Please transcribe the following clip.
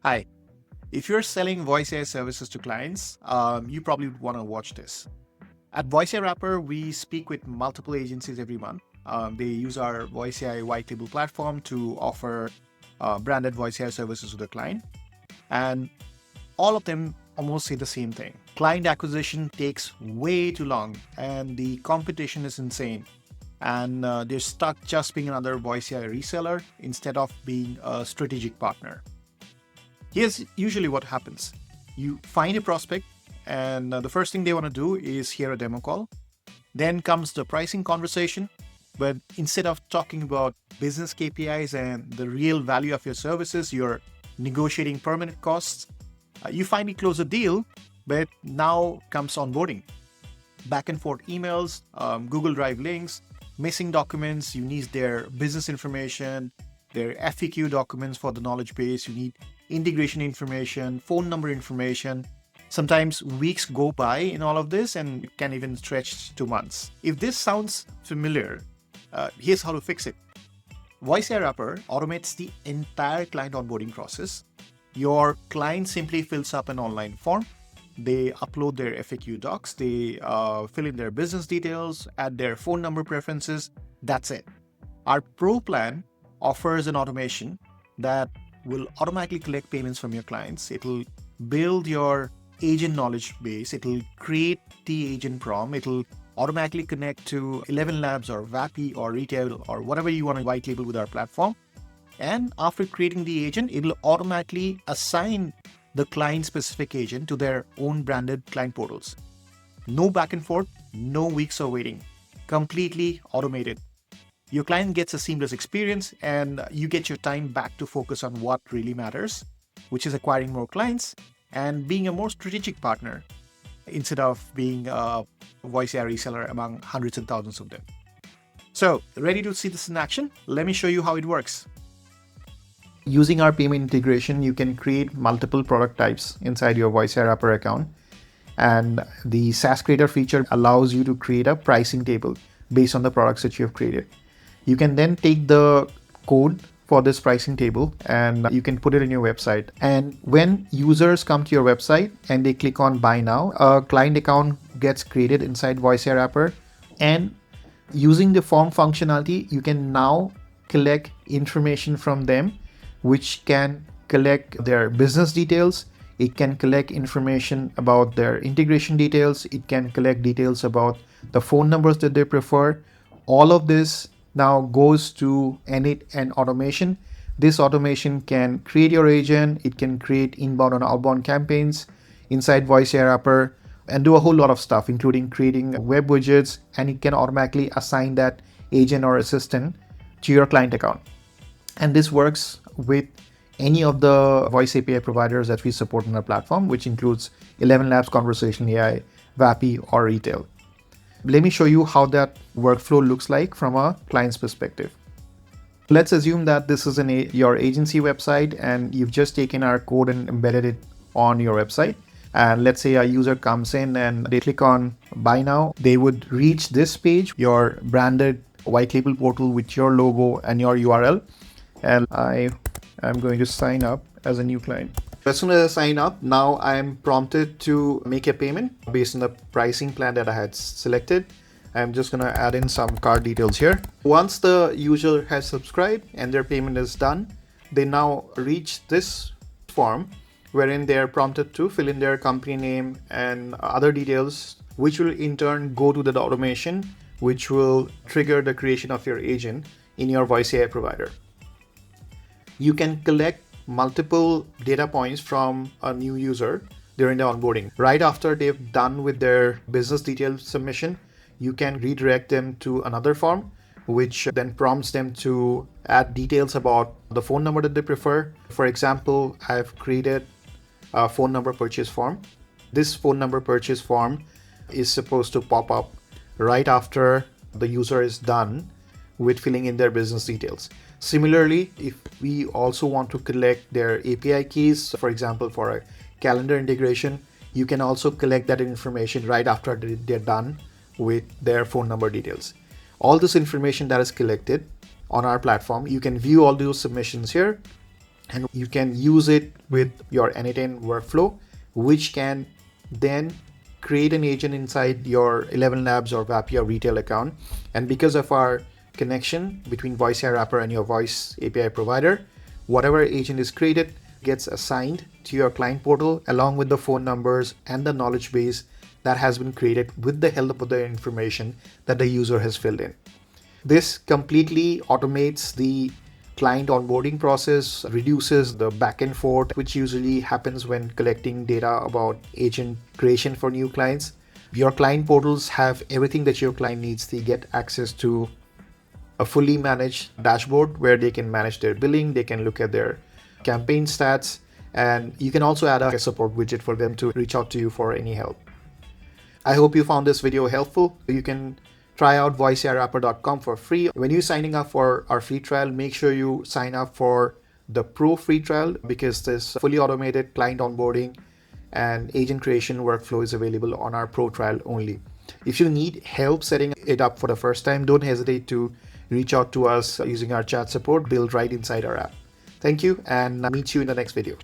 Hi. If you're selling voice AI services to clients, you probably would want to watch this. At VoiceAIWrapper, we speak with multiple agencies every month. They use our voice AI white label platform to offer branded voice AI services to the client. And all of them almost say the same thing. Client acquisition takes way too long, and the competition is insane. And they're stuck just being another voice AI reseller instead of being a strategic partner. Here's usually what happens. You find a prospect, and the first thing they want to do is hear a demo call. Then comes the pricing conversation. But instead of talking about business KPIs and the real value of your services, you're negotiating permanent costs. You finally close a deal, but now comes onboarding. Back and forth emails, Google Drive links, missing documents. You need their business information, their FAQ documents for the knowledge base. You need integration information, phone number information. Sometimes weeks go by in all of this, and it can even stretch to months. If this sounds familiar, here's how to fix it. VoiceAIWrapper automates the entire client onboarding process. Your client simply fills up an online form. They upload their FAQ docs, they fill in their business details, add their phone number preferences. That's it. Our Pro plan offers an automation that will automatically collect payments from your clients. It'll build your agent knowledge base. It'll create the agent prompt. It'll automatically connect to ElevenLabs or Vapi or Retell or whatever you want to white label with our platform. And after creating the agent, it'll automatically assign the client-specific agent to their own branded client portals. No back and forth, no weeks of waiting. Completely automated. Your client gets a seamless experience, and you get your time back to focus on what really matters, which is acquiring more clients and being a more strategic partner instead of being a voice AI reseller among hundreds and thousands of them. So, ready to see this in action? Let me show you how it works. Using our payment integration, you can create multiple product types inside your VoiceAIWrapper account. And the SaaS Creator feature allows you to create a pricing table based on the products that you have created. You can then take the code for this pricing table and you can put it in your website. And when users come to your website and they click on Buy Now, a client account gets created inside VoiceAIWrapper. And using the form functionality, you can now collect information from them, which can collect their business details. It can collect information about their integration details. It can collect details about the phone numbers that they prefer. All of this now goes to an automation. This automation can create your agent. It can create inbound and outbound campaigns inside VoiceAIWrapper and do a whole lot of stuff, including creating web widgets, and it can automatically assign that agent or assistant to your client account. And this works with any of the voice API providers that we support on our platform, which includes ElevenLabs, Conversational AI, Vapi, or Retell. Let me show you how that workflow looks like from a client's perspective. Let's assume that this is your agency website and you've just taken our code and embedded it on your website. And let's say a user comes in and they click on Buy Now. They would reach this page, your branded white label portal with your logo and your URL. And I'm going to sign up as a new client. As soon as I sign up, now I'm prompted to make a payment based on the pricing plan that I had selected. I'm just going to add in some card details here. Once the user has subscribed and their payment is done, they now reach this form wherein they are prompted to fill in their company name and other details, which will in turn go to the automation, which will trigger the creation of your agent in your voice AI provider. You can collect multiple data points from a new user during the onboarding. Right after they've done with their business detail submission, you can redirect them to another form, which then prompts them to add details about the phone number that they prefer. For example, I've created a phone number purchase form. This phone number purchase form is supposed to pop up right after the user is done with filling in their business details. Similarly, if we also want to collect their API keys, for example, for a calendar integration, you can also collect that information right after they're done with their phone number details. All this information that is collected on our platform, you can view all those submissions here. and you can use it with your N8N workflow, which can then create an agent inside your ElevenLabs or Vapi or Retell account. And because of our connection between VoiceAIWrapper and your voice API provider, whatever agent is created gets assigned to your client portal along with the phone numbers and the knowledge base that has been created with the help of the information that the user has filled in. This completely automates the client onboarding process, reduces the back and forth, which usually happens when collecting data about agent creation for new clients. Your client portals have everything that your client needs. They get access to a fully managed dashboard where they can manage their billing, they can look at their campaign stats, and you can also add a support widget for them to reach out to you for any help. I hope you found this video helpful. You can try out voiceairwrapper.com for free. When you're signing up for our free trial, make sure you sign up for the pro free trial, because this fully automated client onboarding and agent creation workflow is available on our pro trial only. If you need help setting it up for the first time, don't hesitate to reach out to us using our chat support built right inside our app. Thank you, and I'll meet you in the next video.